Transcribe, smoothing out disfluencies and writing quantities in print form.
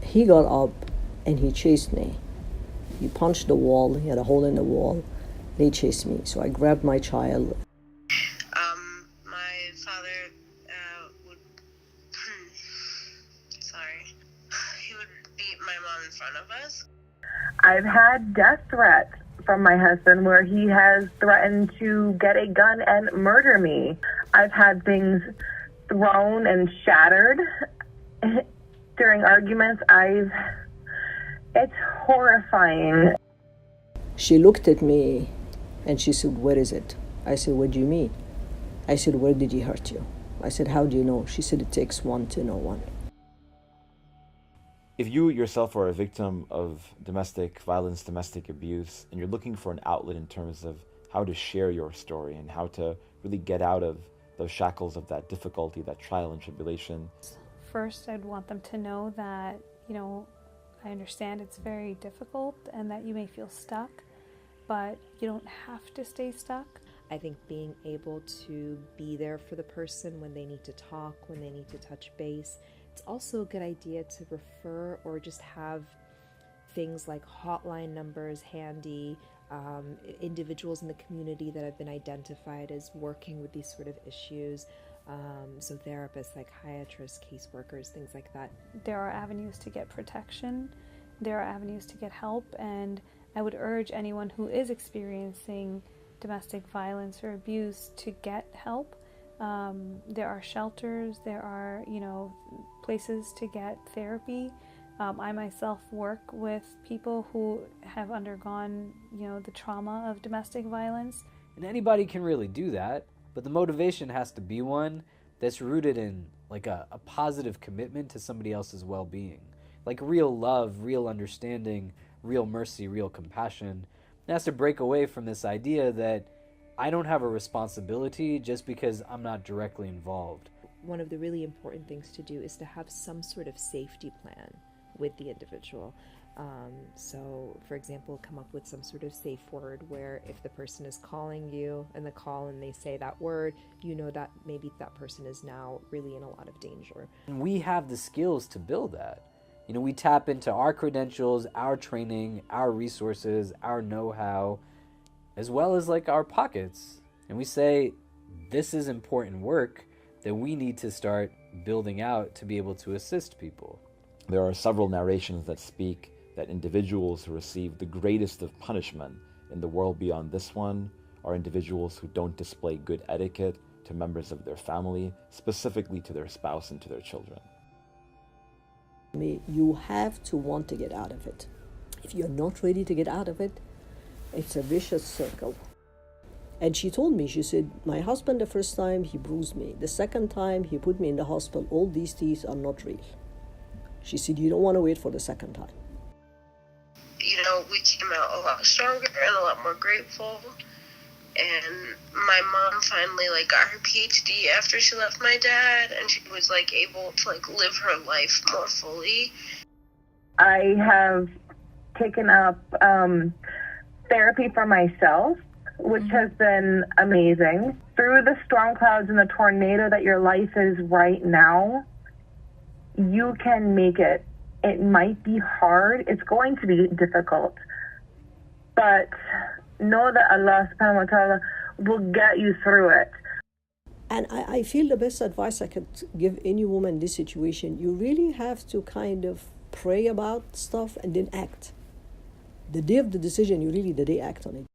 He got up and he chased me. He punched the wall, he had a hole in the wall, and he chased me. So I grabbed my child. My father would, he would beat my mom in front of us. I've had death threats from my husband where he has threatened to get a gun and murder me. I've had things thrown and shattered during arguments. It's horrifying. She looked at me and she said, "Where is it?" I said, "What do you mean?" I said, "Where did he hurt you?" I said, "How do you know?" She said, "It takes one to know one." If you yourself are a victim of domestic violence, domestic abuse, and you're looking for an outlet in terms of how to share your story and how to really get out of those shackles of that difficulty, that trial and tribulation. First, I'd want them to know that, I understand it's very difficult and that you may feel stuck, but you don't have to stay stuck. I think being able to be there for the person when they need to talk, when they need to touch base. It's also a good idea to refer or just have things like hotline numbers handy, individuals in the community that have been identified as working with these sort of issues. So therapists, psychiatrists, caseworkers, things like that. There are avenues to get protection. There are avenues to get help. And I would urge anyone who is experiencing domestic violence or abuse to get help. There are shelters. There are, places to get therapy. I myself work with people who have undergone, the trauma of domestic violence. And anybody can really do that. But the motivation has to be one that's rooted in a positive commitment to somebody else's well-being. Like real love, real understanding, real mercy, real compassion. It has to break away from this idea that I don't have a responsibility just because I'm not directly involved. One of the really important things to do is to have some sort of safety plan with the individual. So, for example, come up with some sort of safe word where if the person is calling you in the call and they say that word, that maybe that person is now really in a lot of danger. And we have the skills to build that. We tap into our credentials, our training, our resources, our know-how, as well as our pockets. And we say, this is important work that we need to start building out to be able to assist people. There are several narrations that speak that individuals who receive the greatest of punishment in the world beyond this one are individuals who don't display good etiquette to members of their family, specifically to their spouse and to their children. You have to want to get out of it. If you're not ready to get out of it, it's a vicious circle. And she told me, she said, my husband the first time, he bruised me. The second time, he put me in the hospital. All these teeth are not real. She said, you don't want to wait for the second time. We came out a lot stronger and a lot more grateful. And my mom finally got her PhD after she left my dad, and she was able to live her life more fully. I have taken up therapy for myself, which has been amazing. Through the storm clouds and the tornado that your life is right now, you can make it. It might be hard. It's going to be difficult. But know that Allah subhanahu wa ta'ala will get you through it. And I feel the best advice I could give any woman in this situation, you really have to kind of pray about stuff and then act. The day of the decision, the day act on it.